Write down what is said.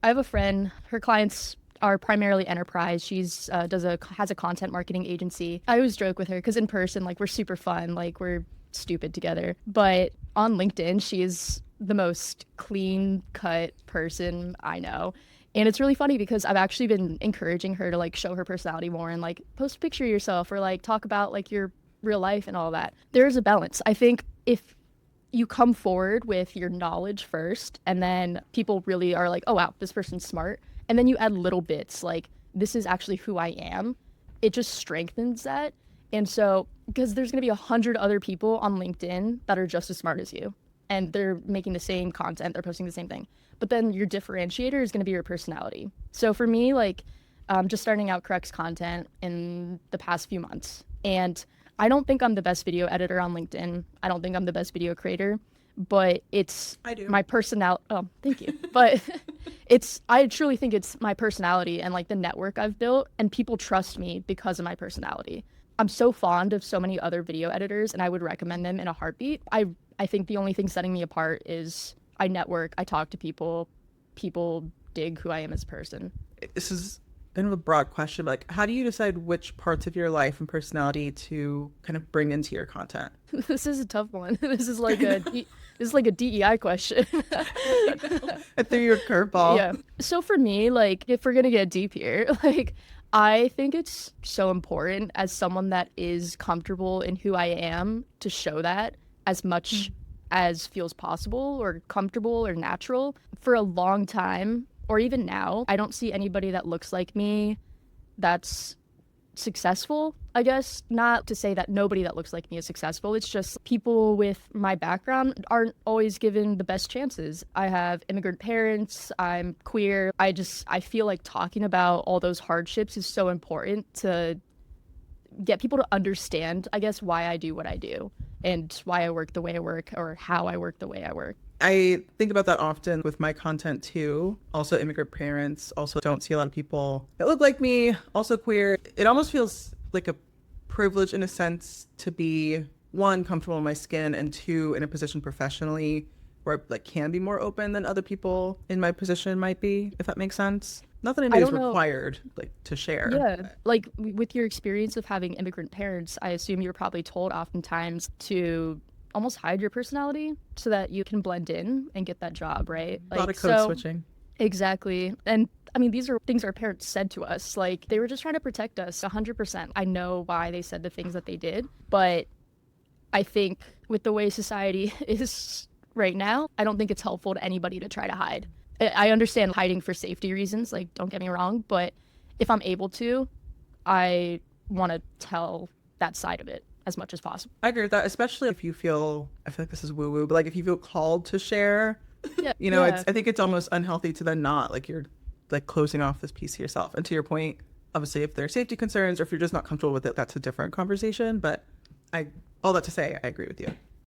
I have a friend, her clients are primarily enterprise. She's has a content marketing agency. I always joke with her because in person, like we're super fun, like we're stupid together. But on LinkedIn, she's the most clean cut person I know. And it's really funny because I've actually been encouraging her to like show her personality more and like post a picture of yourself or like talk about like your real life and all that. There's a balance. I think if you come forward with your knowledge first and then people really are like, oh wow, this person's smart, and then you add little bits like this is actually who I am, it just strengthens that. And so because there's going to be 100 other people on LinkedIn that are just as smart as you and they're making the same content, they're posting the same thing, but then your differentiator is going to be your personality. So for me, like just starting out Correct's content in the past few months, and I don't think I'm the best video editor on LinkedIn. I don't think I'm the best video creator, but it's I do. my personality. Oh, thank you. But I truly think it's my personality and like the network I've built, and people trust me because of my personality. I'm so fond of so many other video editors, and I would recommend them in a heartbeat. I think the only thing setting me apart is I network, I talk to people, people dig who I am as a person. This is kind of a broad question, but like, how do you decide which parts of your life and personality to kind of bring into your content? This is a tough one. This is like a DEI question. I threw you a curveball. Yeah. So for me, like if we're gonna get deep here, like I think it's so important as someone that is comfortable in who I am to show that as much as feels possible or comfortable or natural. For a long time, or even now, I don't see anybody that looks like me that's successful, I guess. Not to say that nobody that looks like me is successful. It's just people with my background aren't always given the best chances. I have immigrant parents, I'm queer. I feel like talking about all those hardships is so important to get people to understand, I guess, why I do what I do and why I work the way I work or how I work the way I work. I think about that often with my content too. Also, immigrant parents, also don't see a lot of people that look like me, also queer. It almost feels like a privilege in a sense to be one, comfortable in my skin, and two, in a position professionally where I like can be more open than other people in my position might be, if that makes sense. Not that I anybody's don't know. required like to share. Yeah, like with your experience of having immigrant parents, I assume you're probably told oftentimes to almost hide your personality so that you can blend in and get that job, right? A lot Like, of code so switching. exactly. And I mean, these are things our parents said to us. Like, they were just trying to protect us 100%. I know why they said the things that they did, but I think with the way society is right now, I don't think it's helpful to anybody to try to hide. I understand hiding for safety reasons, like, don't get me wrong, but if I'm able to, I want to tell that side of it as much as possible. I agree with that, especially if you feel, I feel like this is woo woo, but like if you feel called to share, Yeah, it's, yeah. I think it's almost unhealthy to then not, like you're like closing off this piece to yourself. And to your point, obviously, if there are safety concerns or if you're just not comfortable with it, that's a different conversation. But I, all that to say, I agree with you.